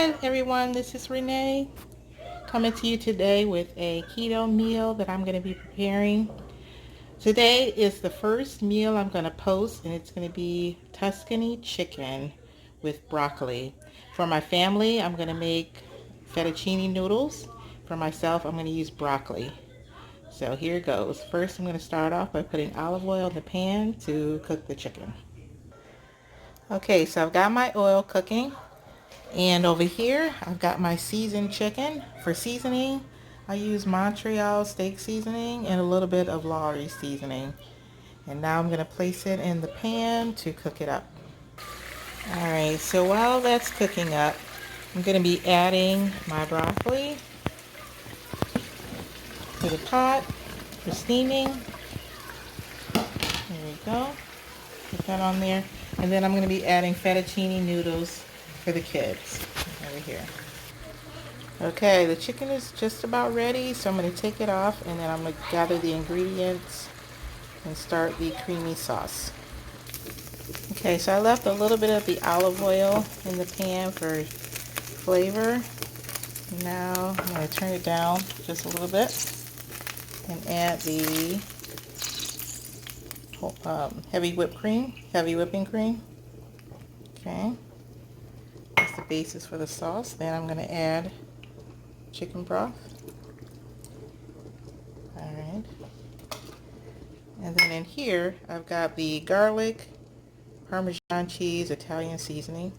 Hi everyone, this is Renee coming to you today with a keto meal that I'm going to be preparing. Today is the first meal I'm going to post, and it's going to be Tuscany chicken with broccoli. For my family, I'm going to make fettuccine noodles. For myself, I'm going to use broccoli. So here it goes. First, I'm going to start off by putting olive oil in the pan to cook the chicken. Okay, so I've got my oil cooking. And over here, I've got my seasoned chicken. For seasoning, I use Montreal steak seasoning and a little bit of Lawry seasoning. And now I'm going to place it in the pan to cook it up. Alright, so while that's cooking up, I'm going to be adding my broccoli to the pot for steaming. There we go. Put that on there. And then I'm going to be adding fettuccine noodles for the kids over here. Okay, the chicken is just about ready, so I'm going to take it off, and then I'm going to gather the ingredients and start the creamy sauce. Okay, so I left a little bit of the olive oil in the pan for flavor. Now I'm going to turn it down just a little bit and add the heavy whipping cream. Okay, that's the basis for the sauce. Then I'm going to add chicken broth. Alright. And then in here, I've got the garlic, Parmesan cheese, Italian seasoning.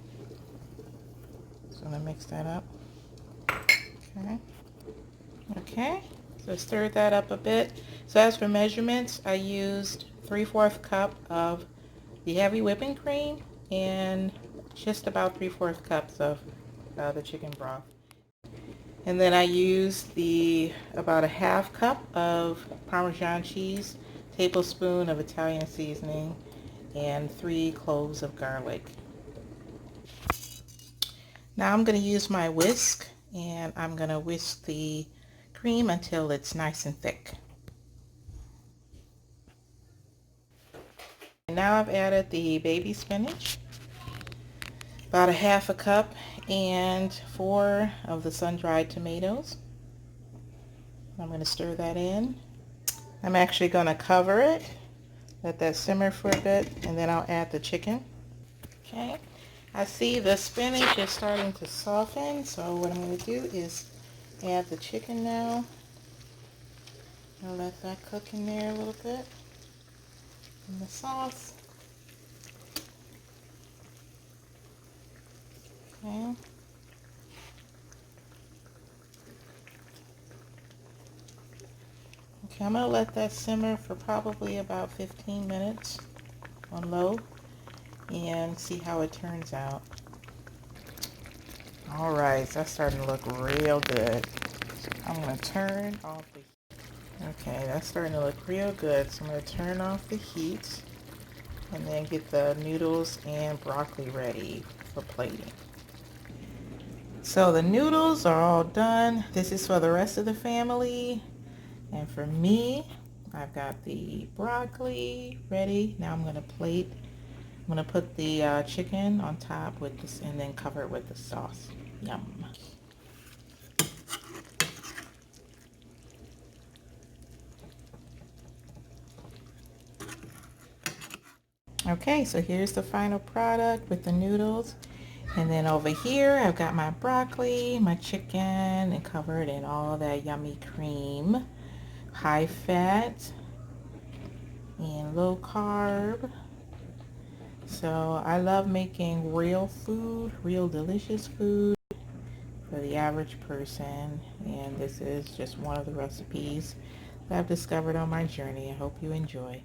So I'm going to mix that up. Okay. Okay. So stir that up a bit. So as for measurements, I used 3/4 cup of the heavy whipping cream and just about 3/4 cups of the chicken broth. And then I used about a half cup of Parmesan cheese, tablespoon of Italian seasoning, and 3 cloves of garlic. Now I'm going to use my whisk, and I'm going to whisk the cream until it's nice and thick. And now I've added the baby spinach, about a half a cup, and 4 of the sun-dried tomatoes. I'm going to stir that in. I'm actually going to cover it, let that simmer for a bit, and then I'll add the chicken. Okay, I see the spinach is starting to soften, so what I'm going to do is add the chicken now. I'll let that cook in there a little bit in the sauce. Okay. Okay, I'm going to let that simmer for probably about 15 minutes on low and see how it turns out. Alright, that's starting to look real good. I'm going to turn off the heat. Okay, that's starting to look real good, so I'm going to turn off the heat and then get the noodles and broccoli ready for plating. So the noodles are all done. This is for the rest of the family. And for me, I've got the broccoli ready. Now I'm going to plate. I'm going to put the chicken on top with this and then cover it with the sauce. Yum. Okay, so here's the final product with the noodles. And then over here, I've got my broccoli, my chicken, and covered in all that yummy cream. High fat and low carb. So I love making real food, real delicious food for the average person, and this is just one of the recipes that I've discovered on my journey. I hope you enjoy.